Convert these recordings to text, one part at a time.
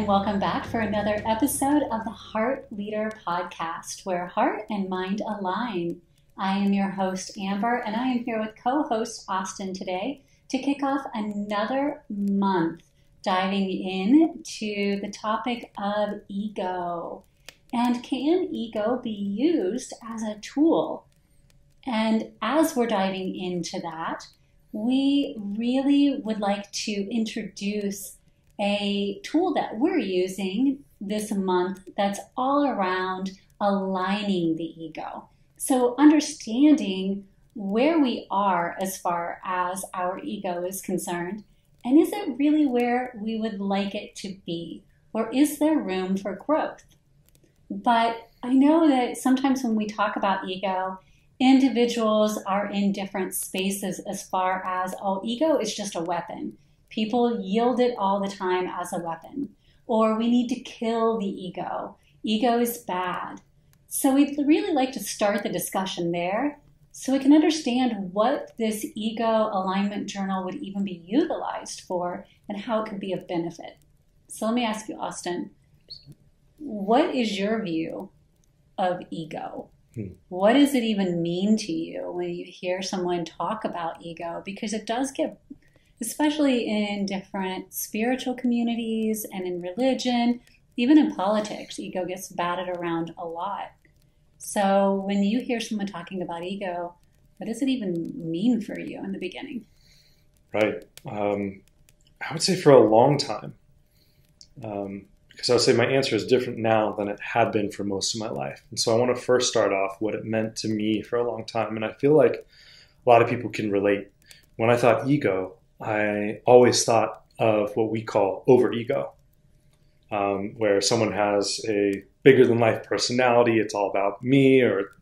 and welcome back for another episode of the Heart Leader Podcast, where heart and mind align. I am your host, Amber, and I am here with co-host Austin today to kick off another month diving into the topic of ego. And can ego be used as a tool? And as we're diving into that, we really would like to introduce a tool that we're using this month that's all around aligning the ego. So understanding where we are as far as our ego is concerned, and is it really where we would like it to be? Or is there room for growth? But I know that sometimes when we talk about ego, individuals are in different spaces as far as, oh, ego is just a weapon. People yield it all the time as a weapon. Or we need to kill the ego. Ego is bad. So we'd really like to start the discussion there so we can understand what this ego alignment journal would even be utilized for and how it could be of benefit. So let me ask you, Austin, what is your view of ego? What does it even mean to you when you hear someone talk about ego? Because it does get, especially in different spiritual communities and in religion, even in politics, ego gets batted around a lot. So when you hear someone talking about ego, what does it even mean for you in the beginning? Right. I would say for a long time, because I would say my answer is different now than it had been for most of my life. And so I want to first start off what it meant to me for a long time. And I feel like a lot of people can relate. When I thought ego, I always thought of what we call overego, where someone has a bigger than life personality. It's all about me, or,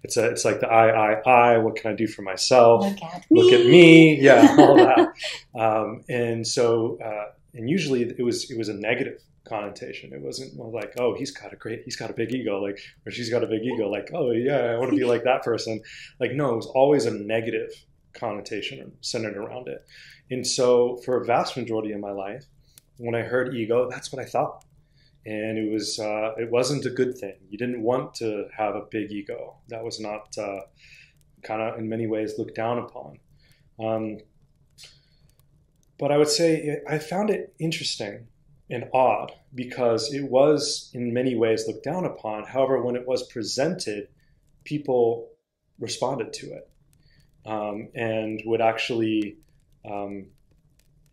it's like the I, what can I do for myself? Look at me. Yeah. All that. And usually it was a negative connotation. It wasn't like, oh, he's got a big ego, like, or she's got a big ego, like, oh yeah, I want to be like that person. Like, no, it was always a negative connotation centered around it. And so for a vast majority of my life, when I heard ego, that's what I thought. And it wasn't a good thing. You didn't want to have a big ego. That was not kind of in many ways looked down upon. But I would say I found it interesting and odd because it was in many ways looked down upon. However, when it was presented, people responded to it and would actually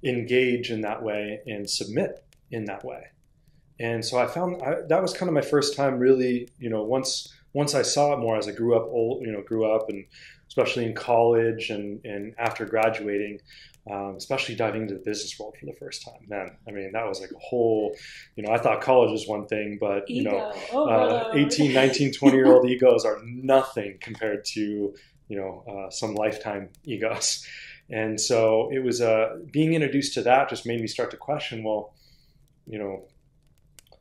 engage in that way and submit in that way. And so I found that was kind of my first time really, once I saw it more as I grew up and especially in college and after graduating, especially diving into the business world for the first time. Man, I mean, that was like a whole, I thought college was one thing, but, 18, 19, 20-year-old egos are nothing compared to, some lifetime egos. And so it was being introduced to that just made me start to question, well,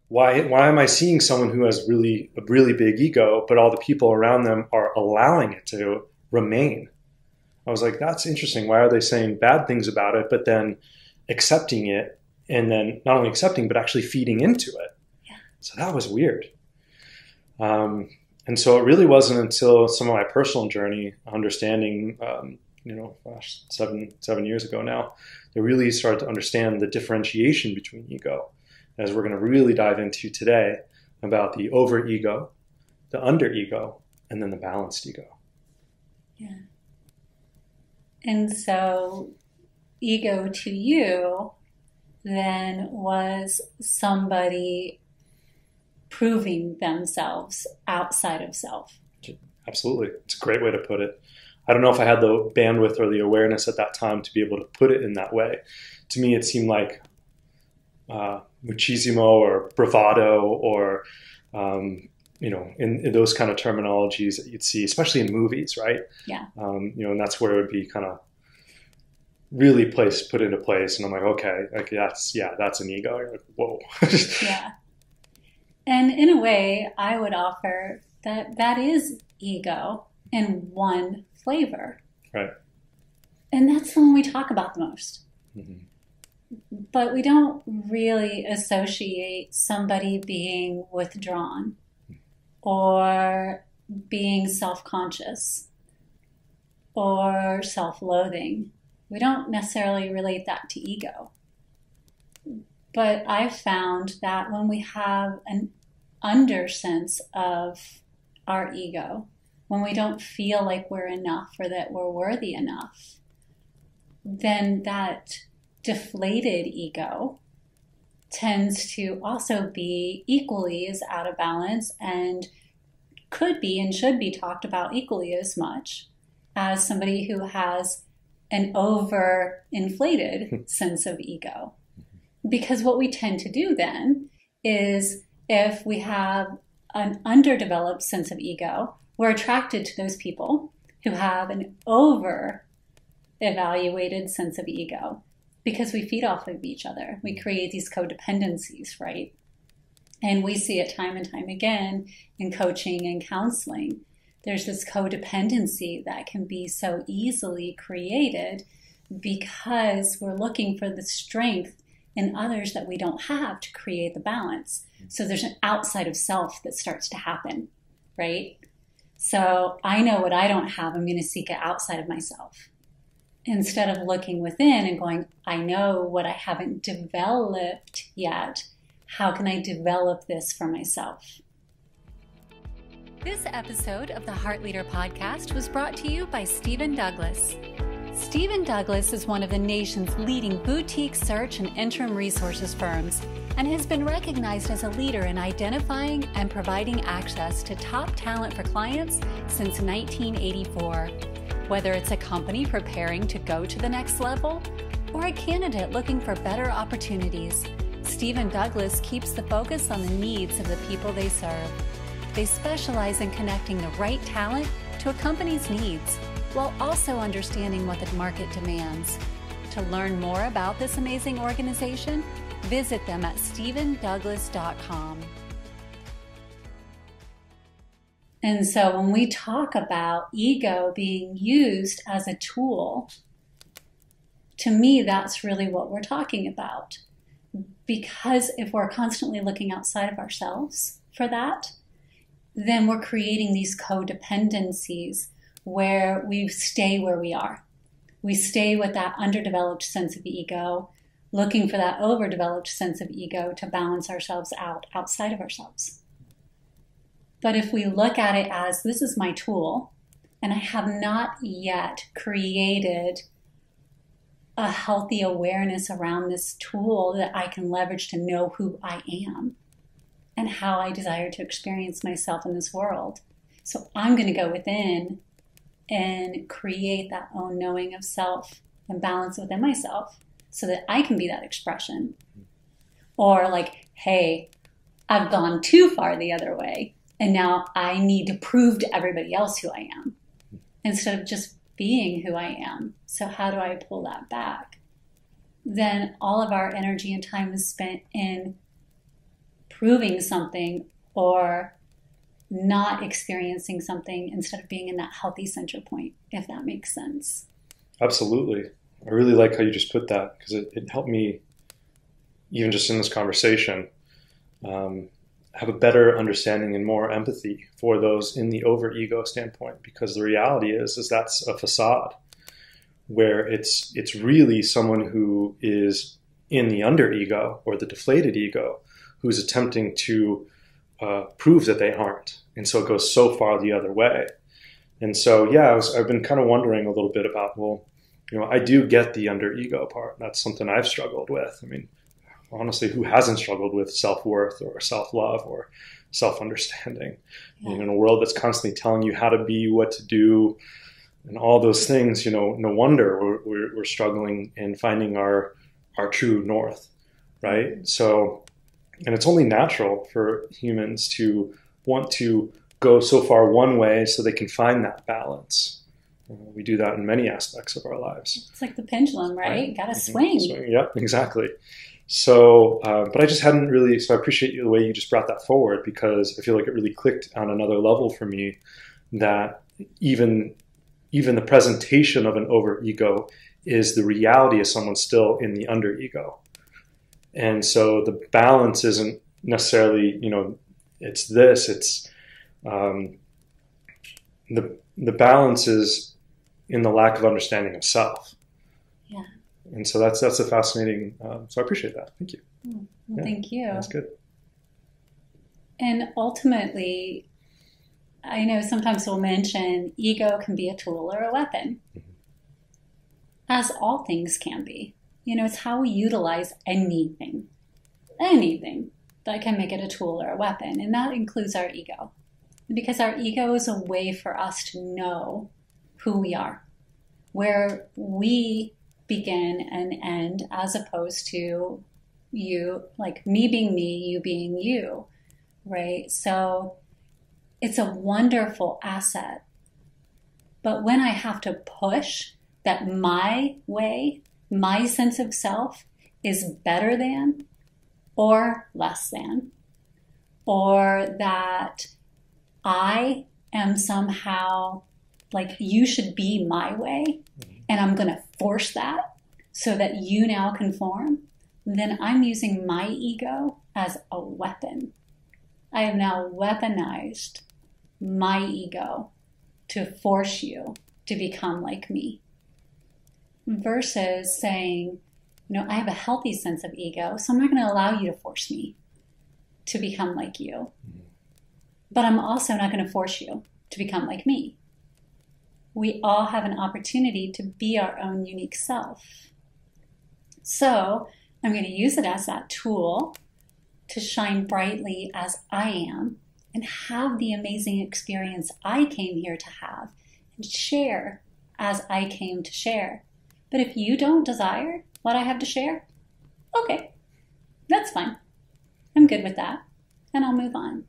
why am I seeing someone who has a really big ego, but all the people around them are allowing it to remain? I was like, that's interesting. Why are they saying bad things about it, but then accepting it, and then not only accepting, but actually feeding into it? Yeah. So that was weird. And so it really wasn't until some of my personal journey, understanding, 7 years ago now, that really started to understand the differentiation between ego, as we're going to really dive into today, about the over-ego, the under-ego, and then the balanced ego. Yeah. And so ego to you then was somebody proving themselves outside of self. Absolutely. It's a great way to put it. I don't know if I had the bandwidth or the awareness at that time to be able to put it in that way. To me, it seemed like machismo or bravado or, in those kind of terminologies that you'd see, especially in movies, right? Yeah. And that's where it would be kind of really put into place. And I'm like, okay, like that's an ego. You're like, whoa. Yeah. And in a way, I would offer that is ego in one flavor. Right. And that's the one we talk about the most. Mm-hmm. but we don't really associate somebody being withdrawn or being self-conscious or self-loathing. We don't necessarily relate that to ego. But I've found that when we have an undersense of our ego, when we don't feel like we're enough or that we're worthy enough, then that deflated ego tends to also be equally as out of balance and could be and should be talked about equally as much as somebody who has an overinflated sense of ego. Because what we tend to do then is if we have an underdeveloped sense of ego, we're attracted to those people who have an over-evaluated sense of ego because we feed off of each other. We create these codependencies, right? And we see it time and time again in coaching and counseling. There's this codependency that can be so easily created because we're looking for the strength in others that we don't have to create the balance. So there's an outside of self that starts to happen, right? So I know what I don't have, I'm going to seek it outside of myself. Instead of looking within and going, I know what I haven't developed yet. How can I develop this for myself? This episode of the Heart Leader Podcast was brought to you by Stephen Douglas. Stephen Douglas is one of the nation's leading boutique search and interim resources firms and has been recognized as a leader in identifying and providing access to top talent for clients since 1984. Whether it's a company preparing to go to the next level or a candidate looking for better opportunities, Stephen Douglas keeps the focus on the needs of the people they serve. They specialize in connecting the right talent to a company's needs, while also understanding what the market demands. To learn more about this amazing organization, visit them at stephendouglas.com. And so when we talk about ego being used as a tool, to me, that's really what we're talking about. Because if we're constantly looking outside of ourselves for that, then we're creating these codependencies where we stay where we are. We stay with that underdeveloped sense of ego, looking for that overdeveloped sense of ego to balance ourselves out outside of ourselves. But if we look at it as this is my tool, and I have not yet created a healthy awareness around this tool that I can leverage to know who I am and how I desire to experience myself in this world. So I'm going to go within and create that own knowing of self and balance within myself so that I can be that expression. Or like, hey, I've gone too far the other way, and now I need to prove to everybody else who I am instead of just being who I am. So how do I pull that back? Then all of our energy and time is spent in proving something or not experiencing something instead of being in that healthy center point, if that makes sense. Absolutely. I really like how you just put that because it helped me, even just in this conversation, have a better understanding and more empathy for those in the over-ego standpoint, because the reality is that's a facade where it's really someone who is in the under-ego or the deflated ego who's attempting to prove that they aren't. And so it goes so far the other way. And so, yeah, I've been kind of wondering a little bit about, well, I do get the under-ego part. That's something I've struggled with. I mean, honestly, who hasn't struggled with self-worth or self-love or self-understanding? Yeah. In a world that's constantly telling you how to be, what to do, and all those things, no wonder we're struggling in finding our true north, right? So, and it's only natural for humans to want to go so far one way so they can find that balance. We do that in many aspects of our lives. It's like the pendulum, right? Got to swing. Yeah, exactly. So, but I just hadn't really, so I appreciate the way you just brought that forward, because I feel like it really clicked on another level for me, that even the presentation of an over-ego is the reality of someone still in the underego. And so the balance isn't necessarily, it's this, it's the balance is in the lack of understanding of self. Yeah. And so that's a fascinating, so I appreciate that. Thank you. Well, thank you. That's good. And ultimately, I know sometimes we'll mention ego can be a tool or a weapon, as all things can be. It's how we utilize anything that can make it a tool or a weapon. And that includes our ego. Because our ego is a way for us to know who we are, where we begin and end, as opposed to you, like me being me, you being you, right? So it's a wonderful asset. But when I have to push that my way, my sense of self is better than or less than, or that I am somehow like you should be my way and I'm going to force that so that you now conform, then I'm using my ego as a weapon. I have now weaponized my ego to force you to become like me. Versus saying, I have a healthy sense of ego, so I'm not going to allow you to force me to become like you. But I'm also not going to force you to become like me. We all have an opportunity to be our own unique self. So I'm going to use it as that tool to shine brightly as I am and have the amazing experience I came here to have and share as I came to share. But if you don't desire what I have to share, okay, that's fine. I'm good with that, and I'll move on.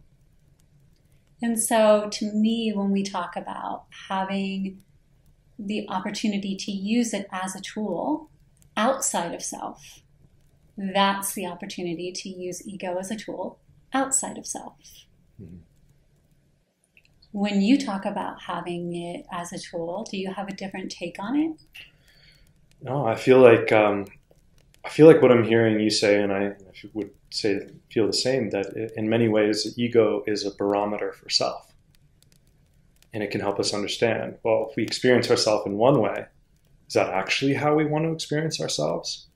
And so to me, when we talk about having the opportunity to use it as a tool outside of self, that's the opportunity to use ego as a tool outside of self. Mm-hmm. When you talk about having it as a tool, do you have a different take on it? No, I feel like what I'm hearing you say, and I would feel the same, that in many ways, the ego is a barometer for self. And it can help us understand, well, if we experience ourselves in one way, is that actually how we want to experience ourselves?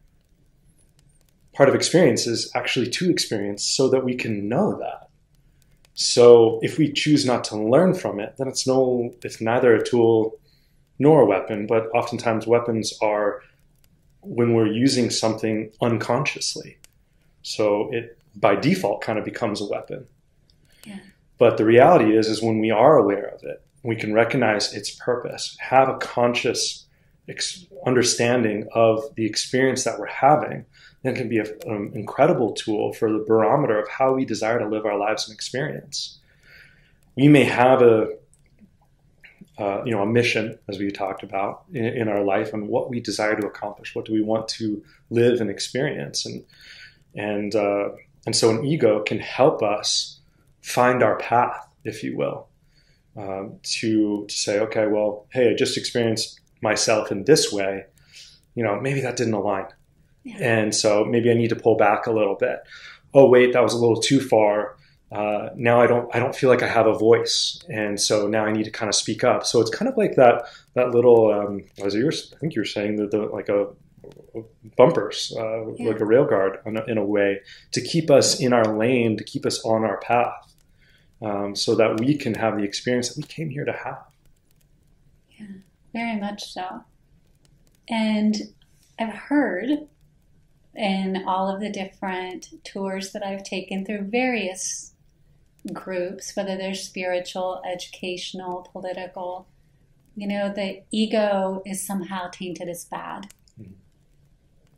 Part of experience is actually to experience so that we can know that. So if we choose not to learn from it, then it's neither a tool nor a weapon, but oftentimes weapons are when we're using something unconsciously. So it, by default, kind of becomes a weapon. Yeah. But the reality is when we are aware of it, we can recognize its purpose, have a conscious understanding of the experience that we're having, then it can be an incredible tool for the barometer of how we desire to live our lives and experience. We may have a mission, as we talked about, in our life, and what we desire to accomplish. What do we want to live and experience? And so an ego can help us find our path, if you will, to say, okay, well, hey, I just experienced myself in this way. Maybe that didn't align. Yeah. And so maybe I need to pull back a little bit. Oh, wait, that was a little too far. Now I don't feel like I have a voice, and so now I need to kind of speak up. So it's kind of like that little, I think you were saying that like a bumpers, like a rail guard in a way, to keep us in our lane, to keep us on our path, so that we can have the experience that we came here to have. Yeah, very much so. And I've heard in all of the different tours that I've taken through various groups, whether they're spiritual, educational, political, the ego is somehow tainted as bad. Mm-hmm.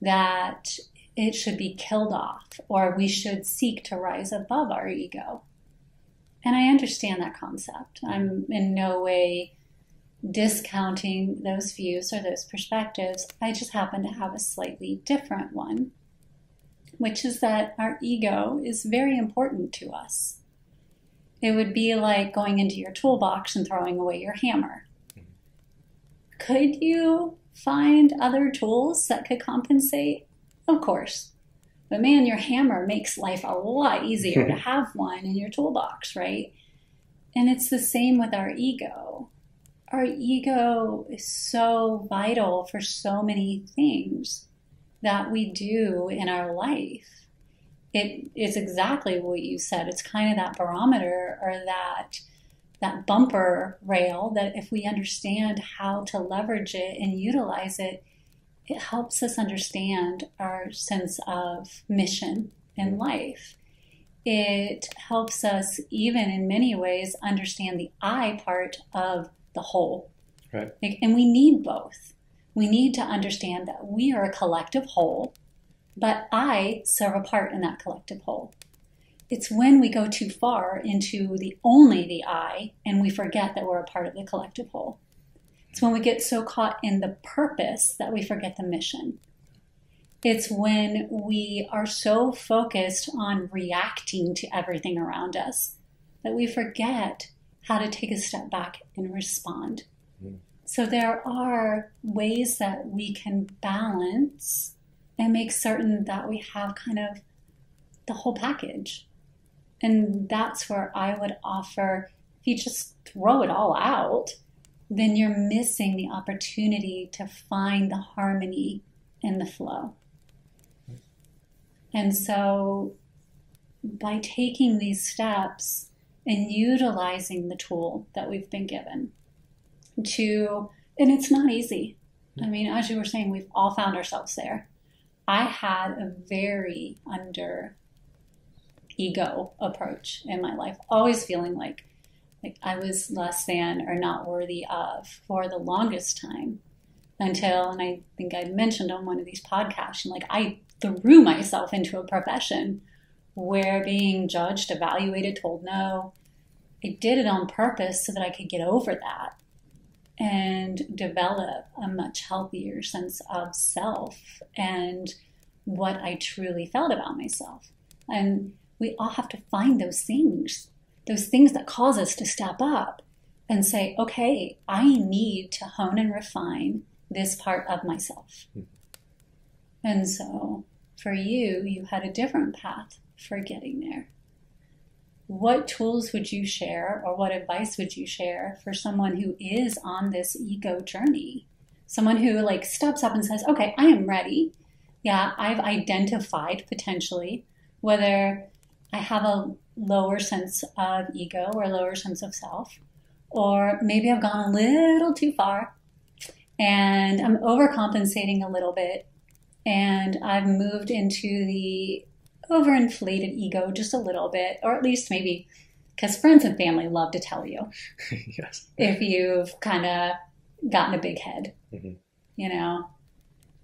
That it should be killed off, or we should seek to rise above our ego. And I understand that concept. I'm in no way discounting those views or those perspectives. I just happen to have a slightly different one, which is that our ego is very important to us. It would be like going into your toolbox and throwing away your hammer. Could you find other tools that could compensate? Of course. But man, your hammer makes life a lot easier to have one in your toolbox, right? And it's the same with our ego. Our ego is so vital for so many things that we do in our life. It is exactly what you said. It's kind of that barometer or that bumper rail that if we understand how to leverage it and utilize it, it helps us understand our sense of mission in life. It helps us, even in many ways, understand the I part of the whole. Right. And we need both. We need to understand that we are a collective whole, but I serve a part in that collective whole. It's when we go too far into only the I and we forget that we're a part of the collective whole. It's when we get so caught in the purpose that we forget the mission. It's when we are so focused on reacting to everything around us that we forget how to take a step back and respond. Mm. So there are ways that we can balance and make certain that we have kind of the whole package. And that's where I would offer, if you just throw it all out, then you're missing the opportunity to find the harmony and the flow. And so by taking these steps and utilizing the tool that we've been given and it's not easy. I mean, as you were saying, we've all found ourselves there. I had a very under ego approach in my life, always feeling like I was less than or not worthy of for the longest time until, and I think I mentioned on one of these podcasts, like I threw myself into a profession where being judged, evaluated, told no. I did it on purpose so that I could get over that and develop a much healthier sense of self and what I truly felt about myself. And we all have to find those things that cause us to step up and say, okay, I need to hone and refine this part of myself. Mm-hmm. And so for you had a different path for getting there. What tools would you share or what advice would you share for someone who is on this ego journey? Someone who steps up and says, okay, I am ready. Yeah, I've identified potentially whether I have a lower sense of ego or a lower sense of self, or maybe I've gone a little too far and I'm overcompensating a little bit and I've moved into the overinflated ego just a little bit, or at least maybe because friends and family love to tell you yes. if you've kind of gotten a big head,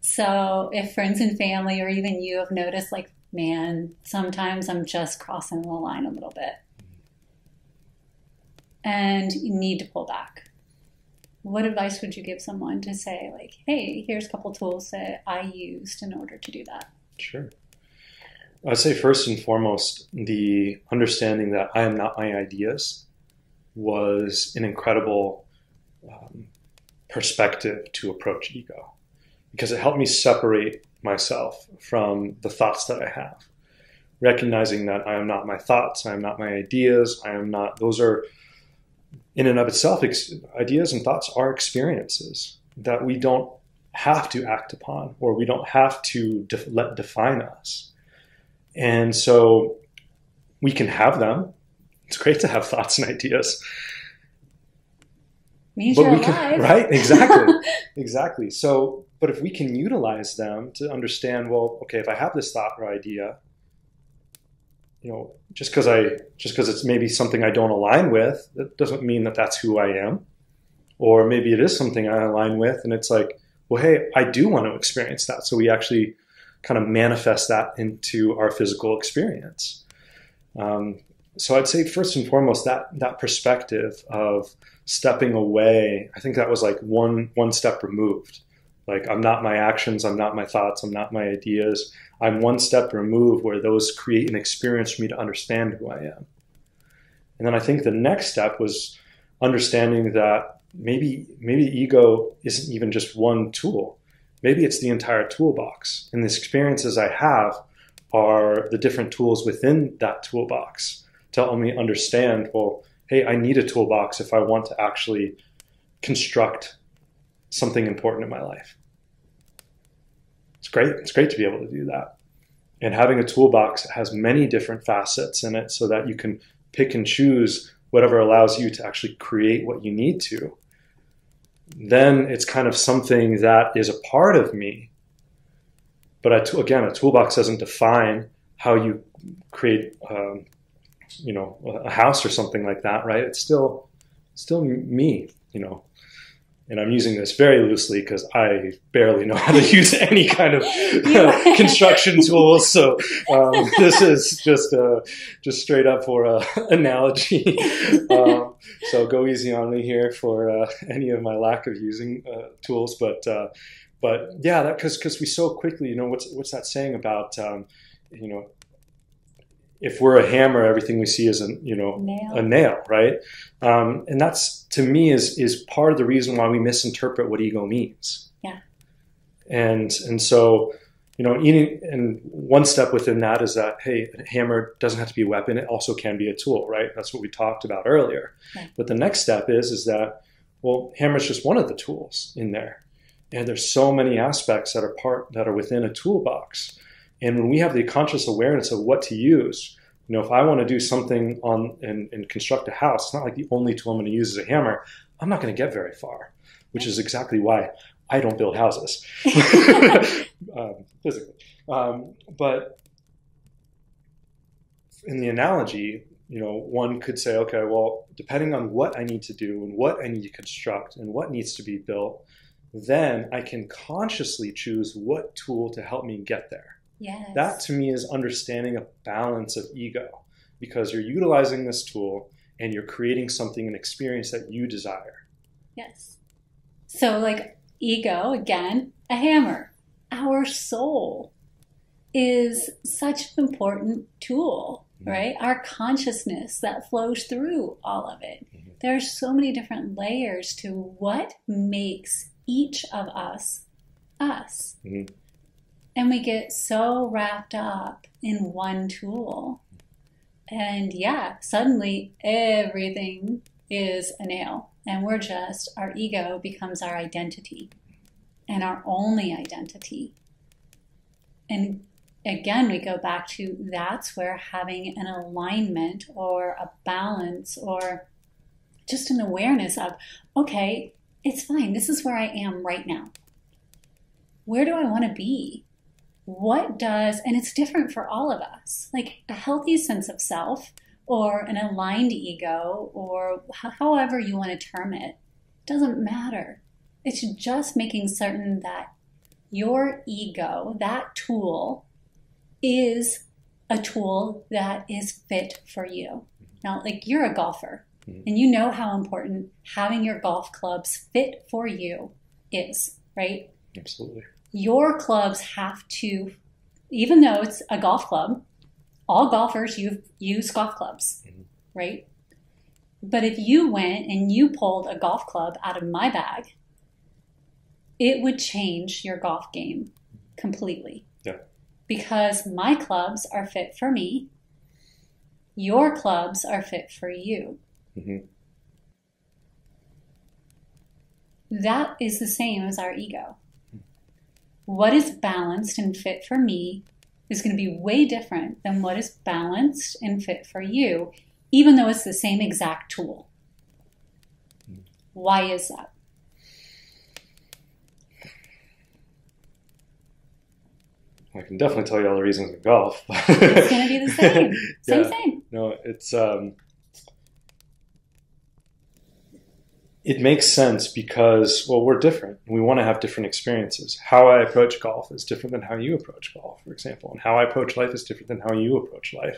So if friends and family or even you have noticed man, sometimes I'm just crossing the line a little bit. And you need to pull back. What advice would you give someone to say, hey, here's a couple tools that I used in order to do that? Sure. I'd say first and foremost, the understanding that I am not my ideas was an incredible perspective to approach ego, because it helped me separate myself from the thoughts that I have, recognizing that I am not my thoughts, I am not my ideas, I am not, those are in and of itself, ideas and thoughts are experiences that we don't have to act upon, or we don't have to let define us. And so we can have them. It's great to have thoughts and ideas. Means you're alive. Right? Exactly. Exactly. So, but if we can utilize them to understand, well, okay, if I have this thought or idea, just because it's maybe something I don't align with, that doesn't mean that that's who I am. Or maybe it is something I align with, and it's well, hey, I do want to experience that. So we actually kind of manifest that into our physical experience. So I'd say first and foremost, that perspective of stepping away, I think that was one step removed. I'm not my actions, I'm not my thoughts, I'm not my ideas. I'm one step removed where those create an experience for me to understand who I am. And then I think the next step was understanding that maybe ego isn't even just one tool. Maybe it's the entire toolbox. And the experiences I have are the different tools within that toolbox to help me understand, well, hey, I need a toolbox if I want to actually construct something important in my life. It's great. It's great to be able to do that. And having a toolbox that has many different facets in it so that you can pick and choose whatever allows you to actually create what you need to, then it's kind of something that is a part of me. But again, a toolbox doesn't define how you create, a house or something like that, right? It's still me, And I'm using this very loosely because I barely know how to use any kind of construction tools. So this is just straight up for analogy. So go easy on me here for any of my lack of using tools. But yeah, that because we so quickly, what's that saying about if we're a hammer, everything we see is a nail, right? And that's, to me, is part of the reason why we misinterpret what ego means. Yeah. And so, and one step within that is that, hey, a hammer doesn't have to be a weapon. It also can be a tool, right? That's what we talked about earlier. Yeah. But the next step is that, well, hammer's just one of the tools in there. And there's so many aspects that are within a toolbox. And when we have the conscious awareness of what to use, if I want to do something and construct a house, it's not like the only tool I'm going to use is a hammer. I'm not going to get very far, which is exactly why I don't build houses physically. But in the analogy, one could say, okay, well, depending on what I need to do and what I need to construct and what needs to be built, then I can consciously choose what tool to help me get there. Yes. That to me is understanding a balance of ego, because you're utilizing this tool and you're creating something, an experience that you desire. Yes. So like ego, again, a hammer. Our soul is such an important tool, right? Our consciousness that flows through all of it. Mm-hmm. There are so many different layers to what makes each of us us. Mm-hmm. And we get so wrapped up in one tool. And yeah, suddenly everything is a nail. And our ego becomes our identity and our only identity. And again, we go back to that's where having an alignment or a balance or just an awareness of, okay, it's fine. This is where I am right now. Where do I want to be? And it's different for all of us, like a healthy sense of self or an aligned ego or however you want to term it, doesn't matter. It's just making certain that your ego, that tool, is a tool that is fit for you. Now, like you're a golfer and you know how important having your golf clubs fit for you is, right? Absolutely. Your clubs have to, even though it's a golf club, all golfers use golf clubs, right? But if you went and you pulled a golf club out of my bag, it would change your golf game completely. Yeah. Because my clubs are fit for me, your clubs are fit for you. Mm-hmm. That is the same as our ego. What is balanced and fit for me is going to be way different than what is balanced and fit for you, even though it's the same exact tool. Why is that? I can definitely tell you all the reasons in golf. It's going to be the same. Same. No, it's... It makes sense because, well, we're different. We want to have different experiences. How I approach golf is different than how you approach golf, for example. And how I approach life is different than how you approach life.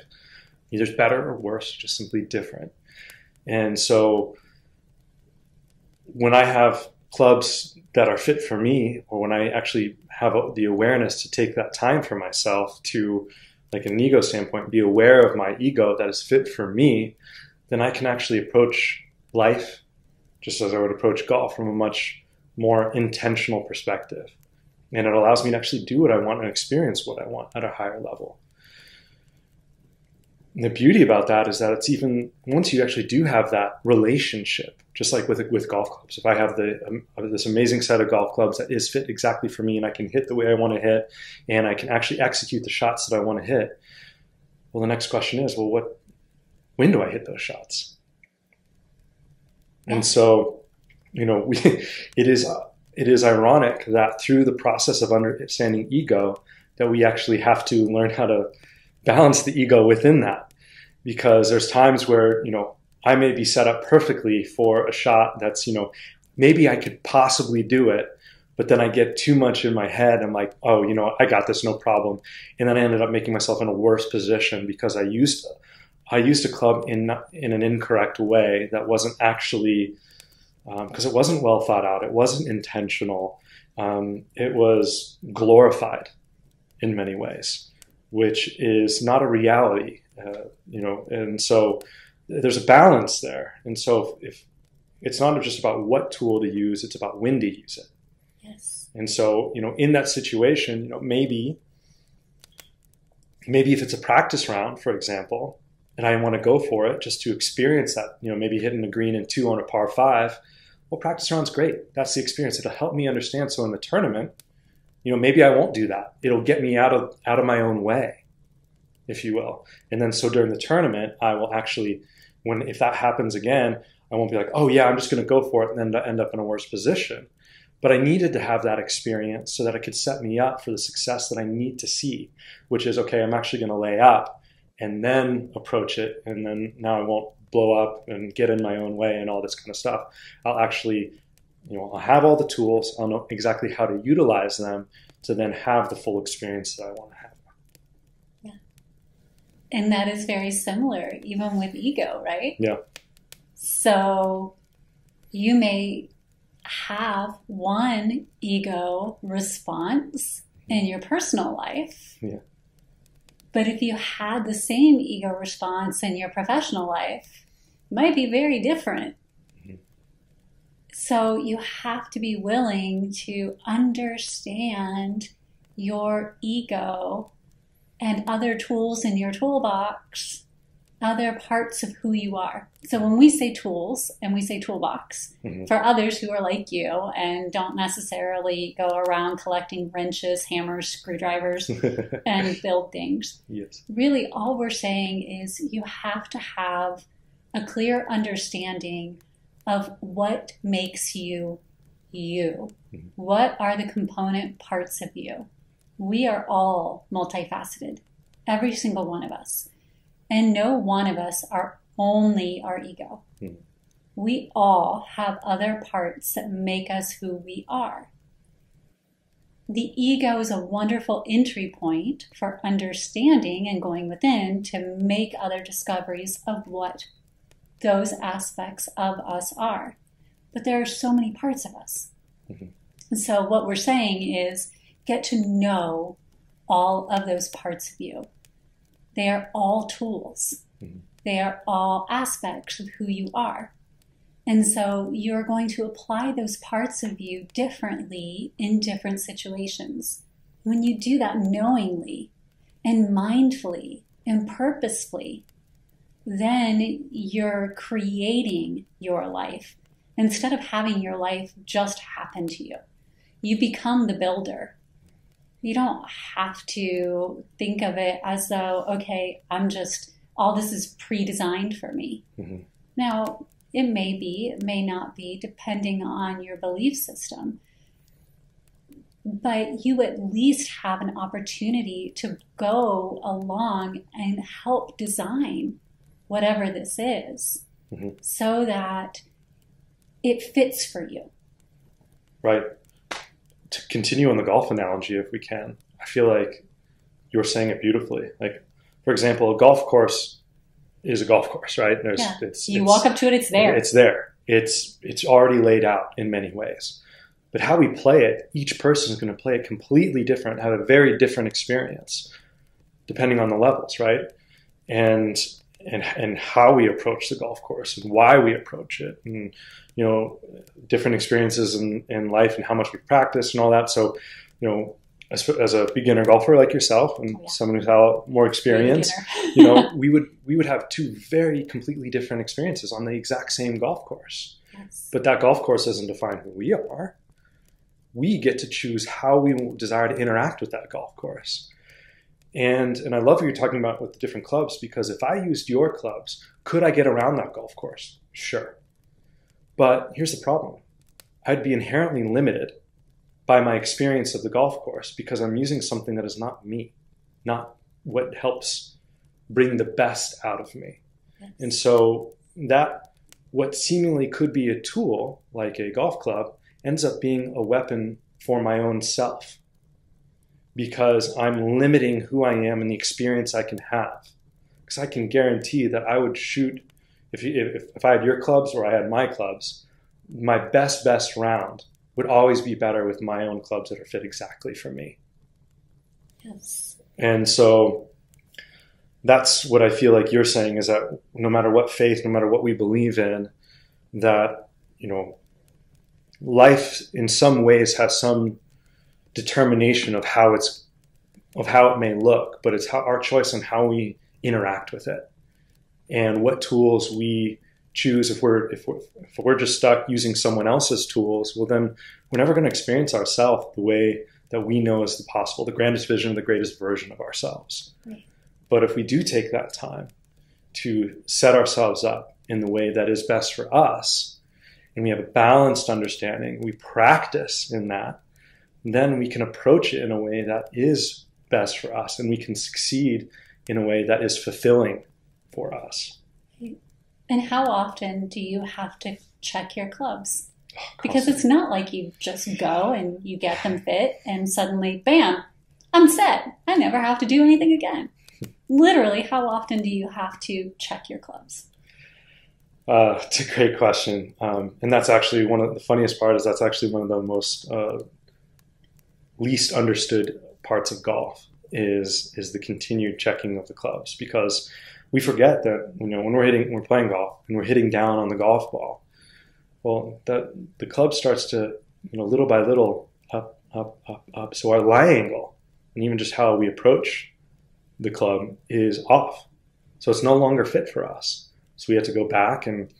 Either it's better or worse, just simply different. And so when I have clubs that are fit for me, or when I actually have the awareness to take that time for myself to, like an ego standpoint, be aware of my ego that is fit for me, then I can actually approach life just as I would approach golf from a much more intentional perspective. And it allows me to actually do what I want and experience what I want at a higher level. And the beauty about that is that it's even once you actually do have that relationship, just like with golf clubs. If I have this amazing set of golf clubs that is fit exactly for me and I can hit the way I want to hit and I can actually execute the shots that I want to hit, well, the next question is, well, when do I hit those shots? And so, it is ironic that through the process of understanding ego that we actually have to learn how to balance the ego within that, because there's times where, I may be set up perfectly for a shot that's, maybe I could possibly do it, but then I get too much in my head. I'm like, oh, I got this, no problem. And then I ended up making myself in a worse position because I used a club in an incorrect way that wasn't actually, because it wasn't well thought out. It wasn't intentional. It was glorified in many ways, which is not a reality, and so there's a balance there. And so if it's not just about what tool to use, it's about when to use it. Yes. And so, in that situation, maybe if it's a practice round, for example, and I want to go for it just to experience that, maybe hitting a green in 2 on a par 5, well, practice round's great. That's the experience. It'll help me understand. So in the tournament, maybe I won't do that. It'll get me out of my own way, if you will. And then so during the tournament, I will actually, if that happens again, I won't be like, oh yeah, I'm just going to go for it and then end up in a worse position. But I needed to have that experience so that it could set me up for the success that I need to see, which is, okay, I'm actually going to lay up and then approach it. And then now I won't blow up and get in my own way and all this kind of stuff. I'll actually, I'll have all the tools. I'll know exactly how to utilize them to then have the full experience that I want to have. Yeah. And that is very similar, even with ego, right? Yeah. So you may have one ego response in your personal life. Yeah. But if you had the same ego response in your professional life, it might be very different. Mm-hmm. So you have to be willing to understand your ego and other tools in your toolbox, other parts of who you are. So when we say tools and we say toolbox, mm-hmm. for others who are like you and don't necessarily go around collecting wrenches, hammers, screwdrivers, and build things, yes. Really all we're saying is you have to have a clear understanding of what makes you you. Mm-hmm. What are the component parts of you? We are all multifaceted, every single one of us. And no one of us are only our ego. Mm-hmm. We all have other parts that make us who we are. The ego is a wonderful entry point for understanding and going within to make other discoveries of what those aspects of us are. But there are so many parts of us. Mm-hmm. And so what we're saying is get to know all of those parts of you. They are all tools. Mm-hmm. They are all aspects of who you are. And so you're going to apply those parts of you differently in different situations. When you do that knowingly and mindfully and purposefully, then you're creating your life instead of having your life just happen to you. You become the builder. You don't have to think of it as though, okay, all this is pre-designed for me. Mm-hmm. Now, it may be, it may not be, depending on your belief system. But you at least have an opportunity to go along and help design whatever this is, mm-hmm. so that it fits for you. Right. To continue on the golf analogy, if we can, I feel like you're saying it beautifully. Like, for example, a golf course is a golf course, right? You walk up to it, it's there. It's there. It's already laid out in many ways. But how we play it, each person is going to play it completely different, have a very different experience, depending on the levels, right? And and how we approach the golf course and why we approach it, and different experiences in life and how much we practice and all that. So, as a beginner golfer like yourself and someone who's had more experience, we would have two very completely different experiences on the exact same golf course. Yes. But that golf course doesn't define who we are. We get to choose how we desire to interact with that golf course. And I love what you're talking about with the different clubs, because if I used your clubs, could I get around that golf course? Sure. But here's the problem. I'd be inherently limited by my experience of the golf course because I'm using something that is not me, not what helps bring the best out of me. Yes. And so that what seemingly could be a tool, like a golf club, ends up being a weapon for my own self, because I'm limiting who I am and the experience I can have. Because I can guarantee that I would shoot, if I had your clubs or I had my clubs, my best round would always be better with my own clubs that are fit exactly for me. Yes. And so that's what I feel like you're saying, is that no matter what faith, no matter what we believe in, that, life in some ways has some determination of how it may look, but it's our choice on how we interact with it and what tools we choose. If we're just stuck using someone else's tools, well, then we're never going to experience ourselves the way that we know is possible, the grandest vision, the greatest version of ourselves. Right. But if we do take that time to set ourselves up in the way that is best for us, and we have a balanced understanding, we practice in that, then we can approach it in a way that is best for us, and we can succeed in a way that is fulfilling for us. And how often do you have to check your clubs? Because it's not like you just go and you get them fit and suddenly, bam, I'm set. I never have to do anything again. Literally, how often do you have to check your clubs? It's a great question. And that's actually one of the funniest part is that's actually one of the most least understood parts of golf is the continued checking of the clubs, because we forget that, when we're playing golf and we're hitting down on the golf ball, well, that the club starts to, little by little up. So our lie angle and even just how we approach the club is off. So it's no longer fit for us. So we have to go back and,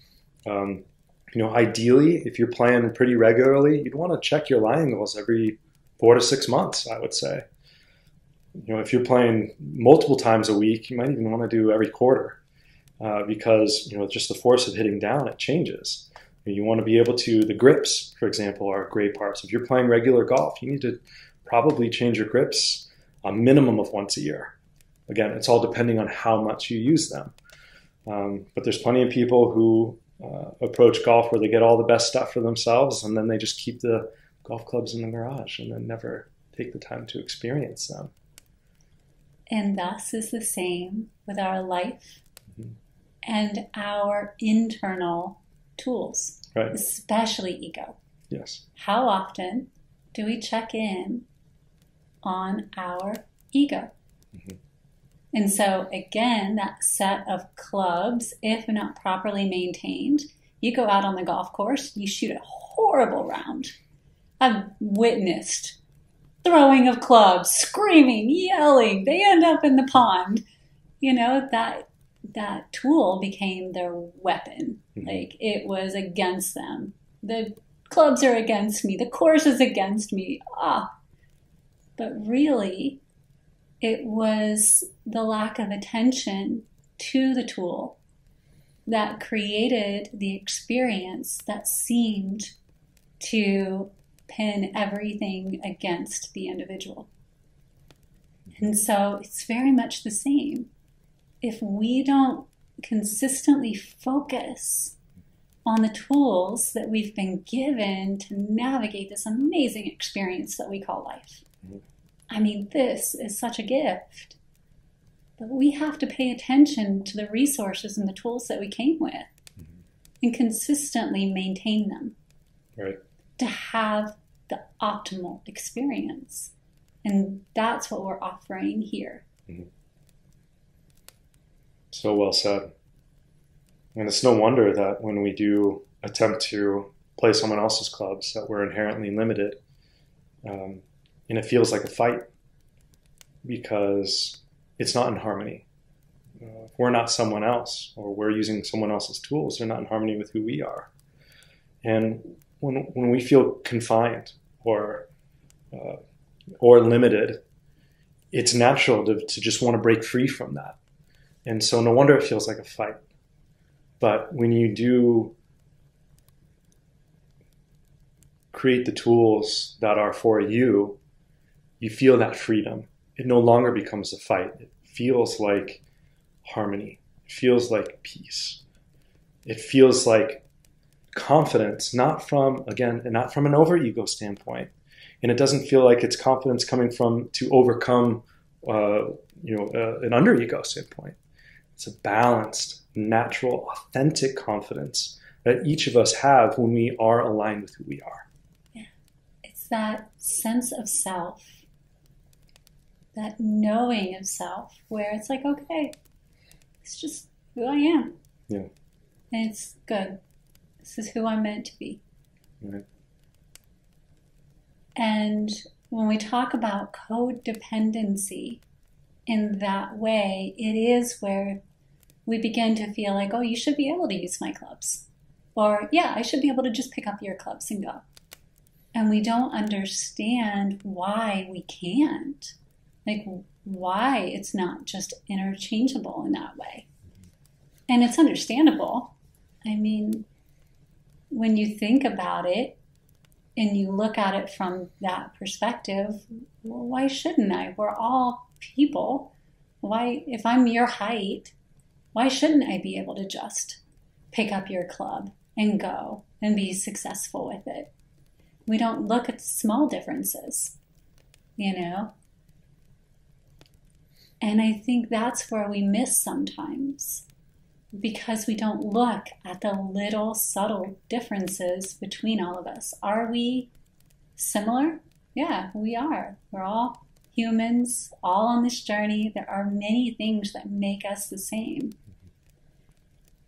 ideally, if you're playing pretty regularly, you'd want to check your lie angles every 4 to 6 months, I would say. If you're playing multiple times a week, you might even want to do every quarter because, just the force of hitting down, it changes. You want to be able to, the grips, for example, are great parts. If you're playing regular golf, you need to probably change your grips a minimum of once a year. Again, it's all depending on how much you use them. But there's plenty of people who approach golf where they get all the best stuff for themselves, and then they just keep the golf clubs in the garage and then never take the time to experience them. And thus is the same with our life and our internal tools, right, especially ego. Yes. How often do we check in on our ego? Mm-hmm. And so, again, that set of clubs, if not properly maintained, you go out on the golf course, you shoot a horrible round. I've witnessed throwing of clubs, screaming, yelling, they end up in the pond. That tool became their weapon. Mm-hmm. Like, it was against them. The clubs are against me. The course is against me. But really, it was the lack of attention to the tool that created the experience that seemed to pin everything against the individual. And so it's very much the same. If we don't consistently focus on the tools that we've been given to navigate this amazing experience that we call life, this is such a gift. But we have to pay attention to the resources and the tools that we came with and consistently maintain them, right, to have the optimal experience. And that's what we're offering here. So well said. And it's no wonder that when we do attempt to play someone else's clubs, that we're inherently limited. And it feels like a fight because it's not in harmony. If we're not someone else, or we're using someone else's tools, they're not in harmony with who we are. And when we feel confined or limited, it's natural to just want to break free from that. And so no wonder it feels like a fight. But when you do create the tools that are for you, you feel that freedom. It no longer becomes a fight. It feels like harmony. It feels like peace. It feels like confidence, not from an overego standpoint. And it doesn't feel like it's confidence coming from to overcome an underego standpoint. It's a balanced, natural, authentic confidence that each of us have when we are aligned with who we are. Yeah. It's that sense of self, that knowing of self, where it's like, okay, it's just who I am. Yeah. And it's good. This is who I'm meant to be. Right. And when we talk about codependency in that way, it is where we begin to feel like, oh, you should be able to use my clubs. Or, yeah, I should be able to just pick up your clubs and go. And we don't understand why we can't. Like, why it's not just interchangeable in that way. And it's understandable. I mean, when you think about it and you look at it from that perspective, well, why shouldn't I? We're all people. Why, if I'm your height, why shouldn't I be able to just pick up your club and go and be successful with it? We don't look at small differences, you know? And I think that's where we miss sometimes, because we don't look at the little subtle differences between all of us. Are we similar? Yeah, we are. We're all humans, all on this journey. There are many things that make us the same.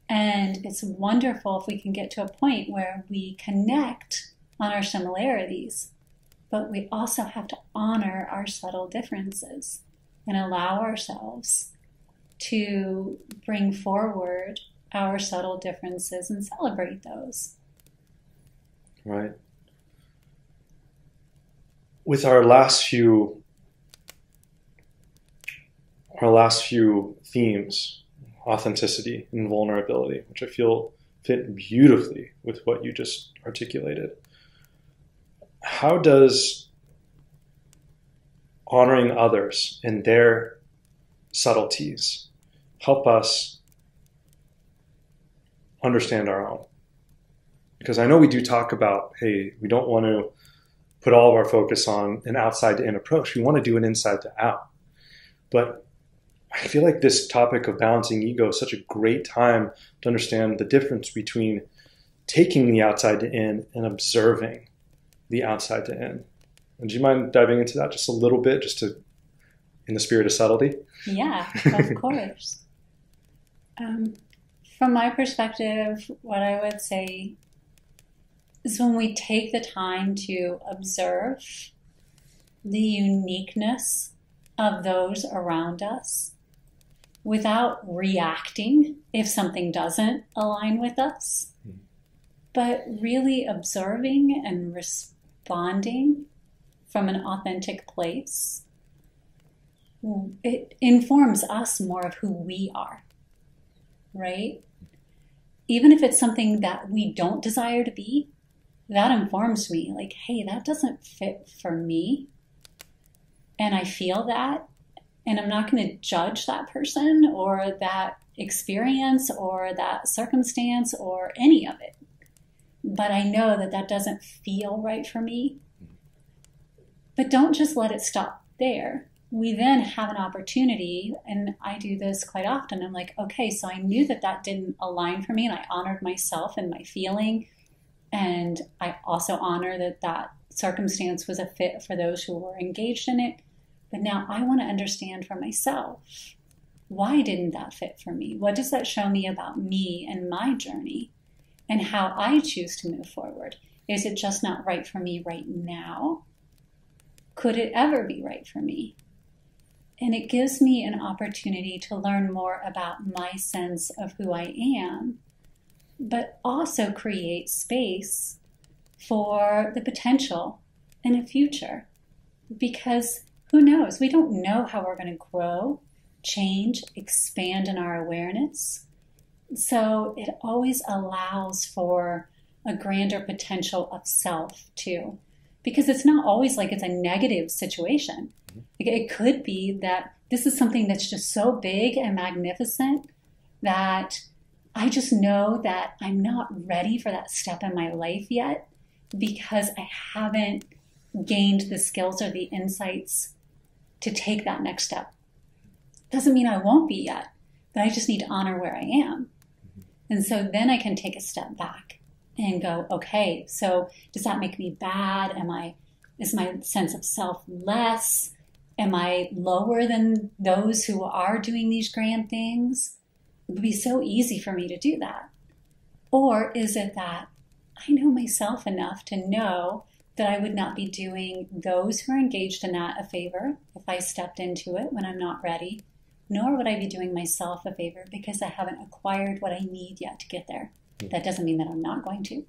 And it's wonderful if we can get to a point where we connect on our similarities, but we also have to honor our subtle differences and allow ourselves to bring forward our subtle differences and celebrate those. Right. With our last few themes, authenticity and vulnerability, which I feel fit beautifully with what you just articulated. How does honoring others and their subtleties help us understand our own? Because I know we do talk about, hey, we don't want to put all of our focus on an outside to in approach. We want to do an inside to out. But I feel like this topic of balancing ego is such a great time to understand the difference between taking the outside to in and observing the outside to in. And do you mind diving into that just a little bit, just to, in the spirit of subtlety? Yeah, of course. From my perspective, what I would say is when we take the time to observe the uniqueness of those around us without reacting if something doesn't align with us, but really observing and responding from an authentic place, it informs us more of who we are, right? Even if it's something that we don't desire to be, that informs me, like, hey, that doesn't fit for me. And I feel that, and I'm not going to judge that person or that experience or that circumstance or any of it. But I know that that doesn't feel right for me. But don't just let it stop there. We then have an opportunity, and I do this quite often. I'm like, okay, so I knew that that didn't align for me, and I honored myself and my feeling. And I also honor that that circumstance was a fit for those who were engaged in it. But now I want to understand for myself, why didn't that fit for me? What does that show me about me and my journey and how I choose to move forward? Is it just not right for me right now? Could it ever be right for me? And it gives me an opportunity to learn more about my sense of who I am, but also create space for the potential in a future. Because who knows? We don't know how we're going to grow, change, expand in our awareness. So it always allows for a grander potential of self too. Because it's not always like it's a negative situation. It could be that this is something that's just so big and magnificent that I just know that I'm not ready for that step in my life yet because I haven't gained the skills or the insights to take that next step. Doesn't mean I won't be yet, but I just need to honor where I am. And so then I can take a step back and go, okay, so does that make me bad? Is my sense of self less? Am I lower than those who are doing these grand things? It would be so easy for me to do that. Or is it that I know myself enough to know that I would not be doing those who are engaged in that a favor if I stepped into it when I'm not ready, nor would I be doing myself a favor because I haven't acquired what I need yet to get there. That doesn't mean that I'm not going to.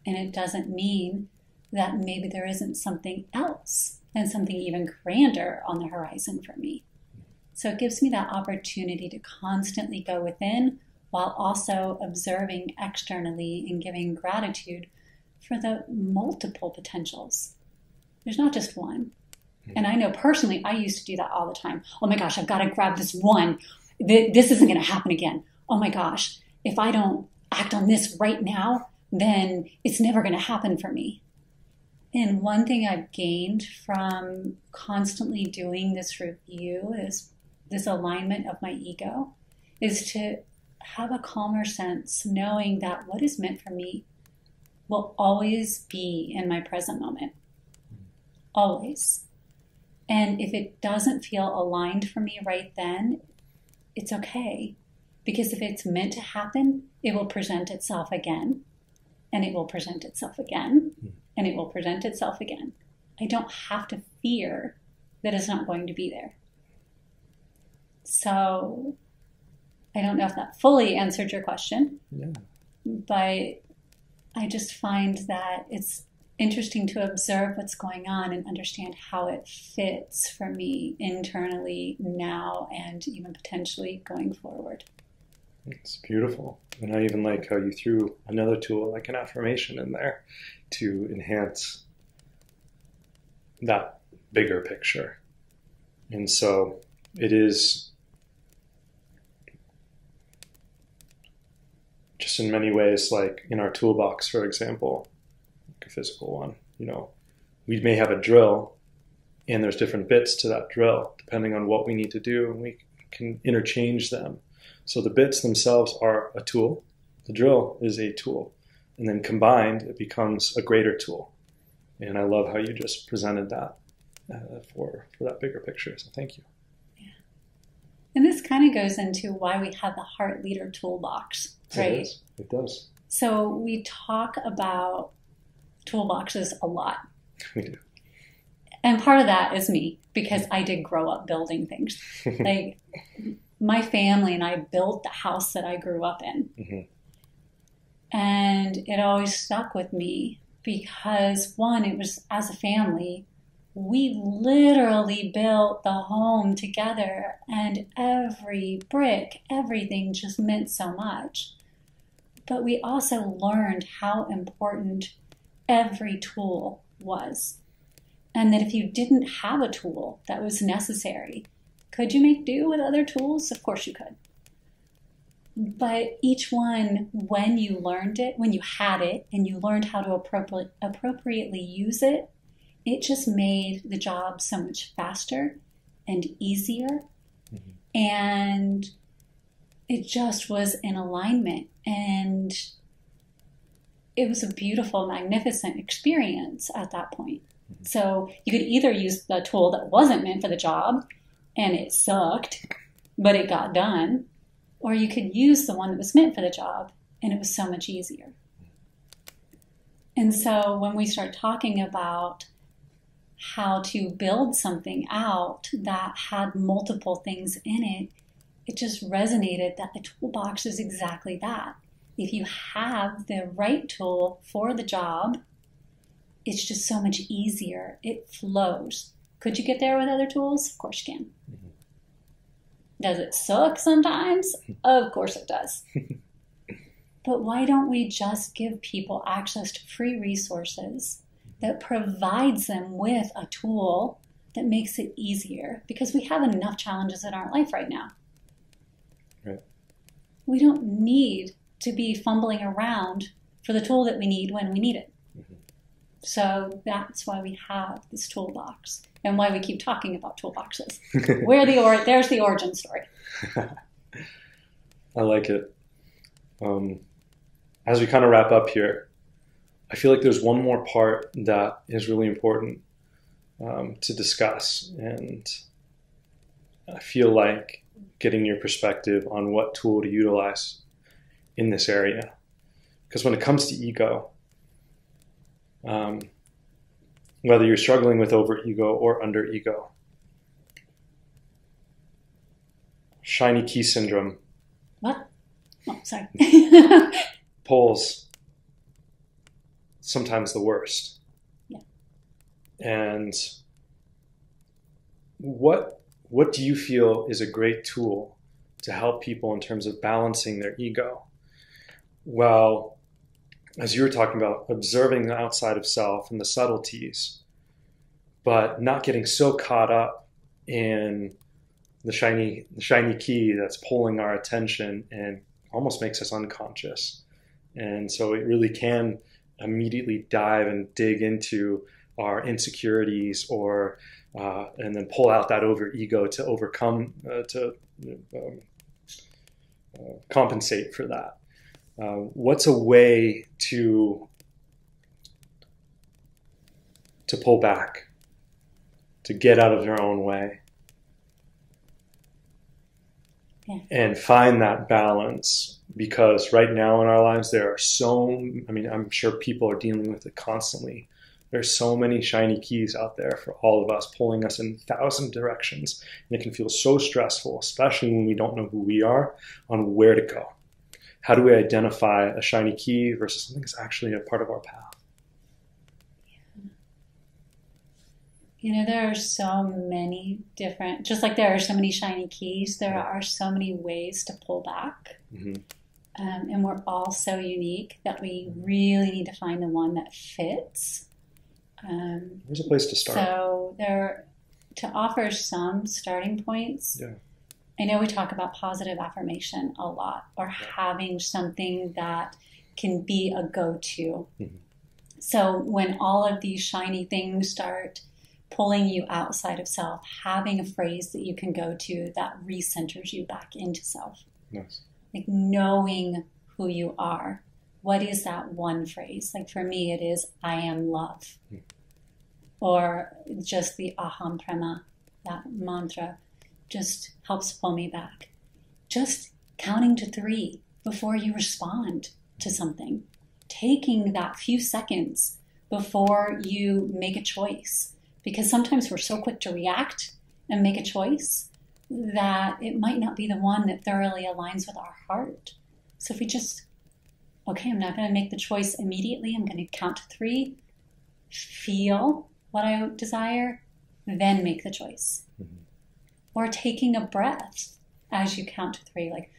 And it doesn't mean that maybe there isn't something else and something even grander on the horizon for me. So it gives me that opportunity to constantly go within while also observing externally and giving gratitude for the multiple potentials. There's not just one. And I know personally, I used to do that all the time. Oh my gosh, I've got to grab this one. This isn't going to happen again. Oh my gosh, if I don't act on this right now, then it's never going to happen for me. And one thing I've gained from constantly doing this review is this alignment of my ego is to have a calmer sense, knowing that what is meant for me will always be in my present moment. Always. And if it doesn't feel aligned for me right then, it's okay. Because if it's meant to happen, it will present itself again. And it will present itself again. And it will present itself again. I don't have to fear that it's not going to be there. So I don't know if that fully answered your question. Yeah. But I just find that it's interesting to observe what's going on and understand how it fits for me internally now and even potentially going forward. It's beautiful. And I even like how you threw another tool, like an affirmation in there to enhance that bigger picture. And so it is just in many ways, like in our toolbox, for example, like a physical one, we may have a drill and there's different bits to that drill depending on what we need to do, and we can interchange them. So the bits themselves are a tool. The drill is a tool. And then combined, it becomes a greater tool. And I love how you just presented that for that bigger picture. So thank you. Yeah. And this kind of goes into why we have the Heart Leader Toolbox, right? It does. So we talk about toolboxes a lot. We do. And part of that is me, because I did grow up building things. Like my family and I built the house that I grew up in. Mm-hmm. And it always stuck with me because, one, it was as a family, we literally built the home together, and every brick, everything just meant so much. But we also learned how important every tool was. And that if you didn't have a tool that was necessary, could you make do with other tools? Of course you could. But each one, when you learned it, when you had it, and you learned how to appropriately use it, it just made the job so much faster and easier. Mm-hmm. And it just was in alignment. And it was a beautiful, magnificent experience at that point. Mm-hmm. So you could either use the tool that wasn't meant for the job, and it sucked, but it got done. Or you could use the one that was meant for the job, and it was so much easier. And so when we start talking about how to build something out that had multiple things in it, it just resonated that the toolbox is exactly that. If you have the right tool for the job, it's just so much easier. It flows. Could you get there with other tools? Of course you can. Mm-hmm. Does it suck sometimes? Of course it does. But why don't we just give people access to free resources that provides them with a tool that makes it easier? Because we have enough challenges in our life right now. Right. We don't need to be fumbling around for the tool that we need when we need it. Mm-hmm. So that's why we have this toolbox and why we keep talking about toolboxes. There's the origin story. I like it. As we kind of wrap up here, I feel like there's one more part that is really important to discuss. And I feel like getting your perspective on what tool to utilize in this area. Because when it comes to ego, whether you're struggling with over ego or under ego, shiny key syndrome. What? Oh, sorry. Pulls sometimes the worst. Yeah. And what do you feel is a great tool to help people in terms of balancing their ego? Well, as you were talking about, observing the outside of self and the subtleties, but not getting so caught up in the shiny key that's pulling our attention and almost makes us unconscious. And so it really can immediately dive and dig into our insecurities and then pull out that over ego to overcome, compensate for that. What's a way to pull back, to get out of their own way, and find that balance? Because right now in our lives, I'm sure people are dealing with it constantly. There's so many shiny keys out there for all of us, pulling us in 1,000 directions. And it can feel so stressful, especially when we don't know who we are, on where to go. How do we identify a shiny key versus something that's actually a part of our path? There are so many different, just like there are so many shiny keys, there are so many ways to pull back. Mm-hmm. And we're all so unique that we really need to find the one that fits. There's a place to start. So to offer some starting points. Yeah. I know we talk about positive affirmation a lot, or having something that can be a go-to. Mm-hmm. So when all of these shiny things start pulling you outside of self, having a phrase that you can go to that recenters you back into self. Nice. Like knowing who you are. What is that one phrase? Like for me, it is, I am love. Mm-hmm. Or just the aham prema, that mantra, just helps pull me back. Just counting to 3 before you respond to something. Taking that few seconds before you make a choice. Because sometimes we're so quick to react and make a choice that it might not be the one that thoroughly aligns with our heart. So if we just, I'm not going to make the choice immediately. I'm going to count to 3, feel what I desire, then make the choice. Mm-hmm. Or taking a breath as you count to 3, like,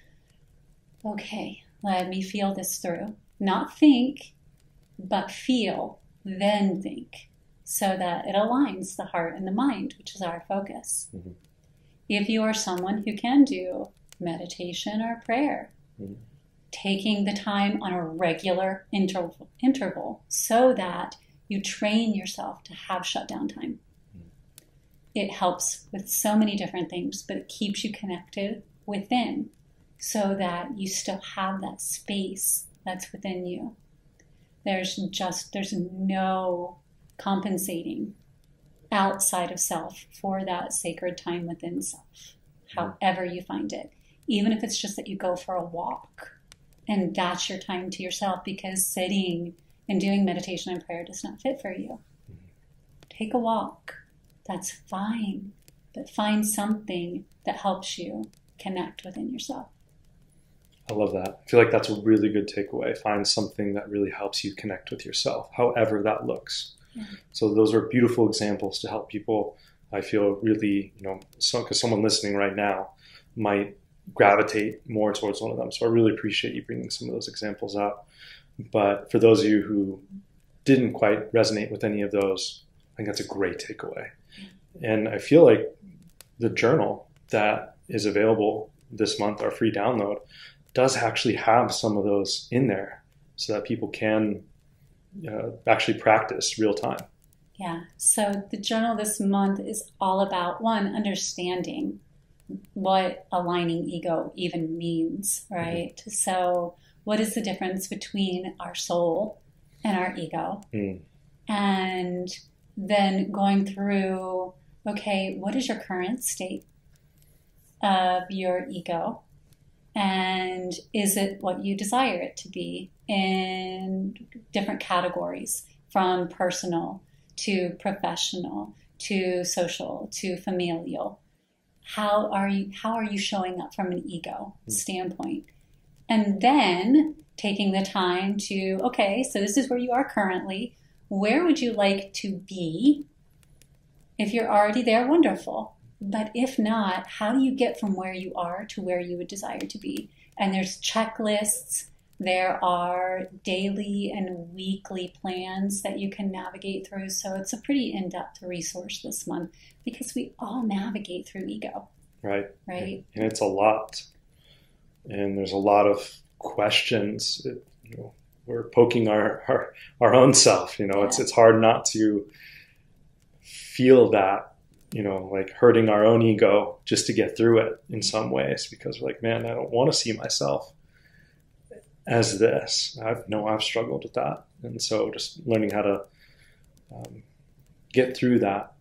okay, let me feel this through. Not think, but feel, then think. So that it aligns the heart and the mind, which is our focus. Mm-hmm. If you are someone who can do meditation or prayer, mm-hmm. taking the time on a regular interval so that you train yourself to have shutdown time. Mm-hmm. It helps with so many different things, but it keeps you connected within so that you still have that space that's within you. There's no compensating outside of self for that sacred time within self. however you find it. Even if it's just that you go for a walk and that's your time to yourself because sitting and doing meditation and prayer does not fit for you. Take a walk. That's fine. But find something that helps you connect within yourself. I love that. I feel like that's a really good takeaway. Find something that really helps you connect with yourself, however that looks. Yeah. So those are beautiful examples to help people. I feel really, because someone listening right now might gravitate more towards one of them. So I really appreciate you bringing some of those examples up. But for those of you who didn't quite resonate with any of those, I think that's a great takeaway. And I feel like the journal that is available this month, our free download, does actually have some of those in there so that people can actually practice real time. Yeah. So the journal this month is all about, one, understanding what aligning ego even means, right? Mm-hmm. So what is the difference between our soul and our ego? And then going through, okay, what is your current state of your ego? And is it what you desire it to be in different categories, from personal to professional to social to familial? How are you showing up from an ego standpoint? And then taking the time to, okay, so this is where you are currently. Where would you like to be? If you're already there, wonderful. But if not, how do you get from where you are to where you would desire to be? And there's checklists. There are daily and weekly plans that you can navigate through. So it's a pretty in-depth resource this month because we all navigate through ego. Right. Right. And it's a lot. And there's a lot of questions. We're poking our own self. It's hard not to feel that, like hurting our own ego just to get through it in some ways, because we're like, man, I don't want to see myself as this. I've struggled with that. And so just learning how to get through that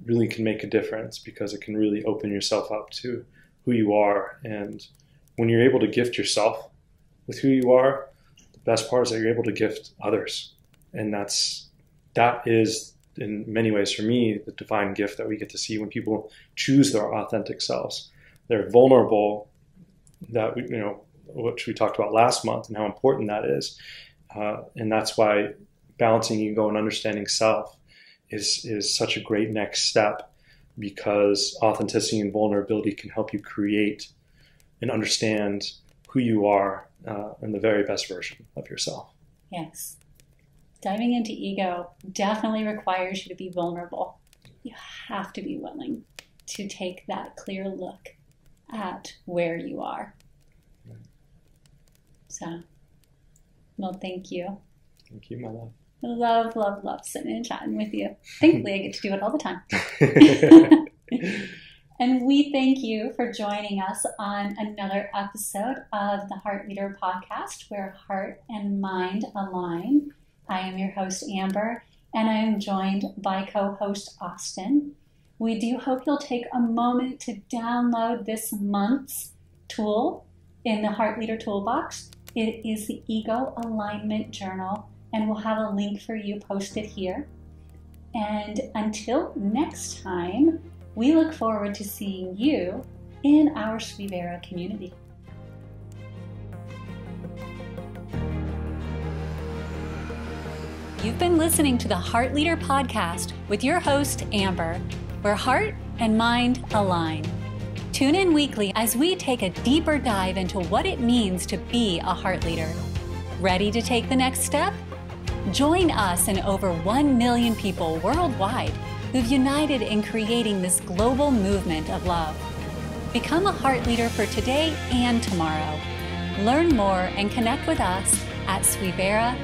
really can make a difference, because it can really open yourself up to who you are. And when you're able to gift yourself with who you are, the best part is that you're able to gift others. And that is in many ways for me the divine gift that we get to see when people choose their authentic selves. They're vulnerable, which we talked about last month and how important that is. And that's why balancing ego and understanding self is such a great next step, because authenticity and vulnerability can help you create and understand who you are and the very best version of yourself. Yes. Diving into ego definitely requires you to be vulnerable. You have to be willing to take that clear look at where you are. So, well, thank you. Thank you, my love. Love, love, love sitting and chatting with you. Thankfully, I get to do it all the time. And we thank you for joining us on another episode of the Heart Leader Podcast, where heart and mind align. I am your host, Amber, and I am joined by co-host Austin. We do hope you'll take a moment to download this month's tool in the Heart Leader Toolbox. It is the Ego Alignment Journal, and we'll have a link for you posted here. And until next time, we look forward to seeing you in our Swivera community. You've been listening to the Heart Leader Podcast with your host, Amber, where heart and mind align. Tune in weekly as we take a deeper dive into what it means to be a heart leader. Ready to take the next step? Join us and over 1 million people worldwide who've united in creating this global movement of love. Become a heart leader for today and tomorrow. Learn more and connect with us at swivera.org.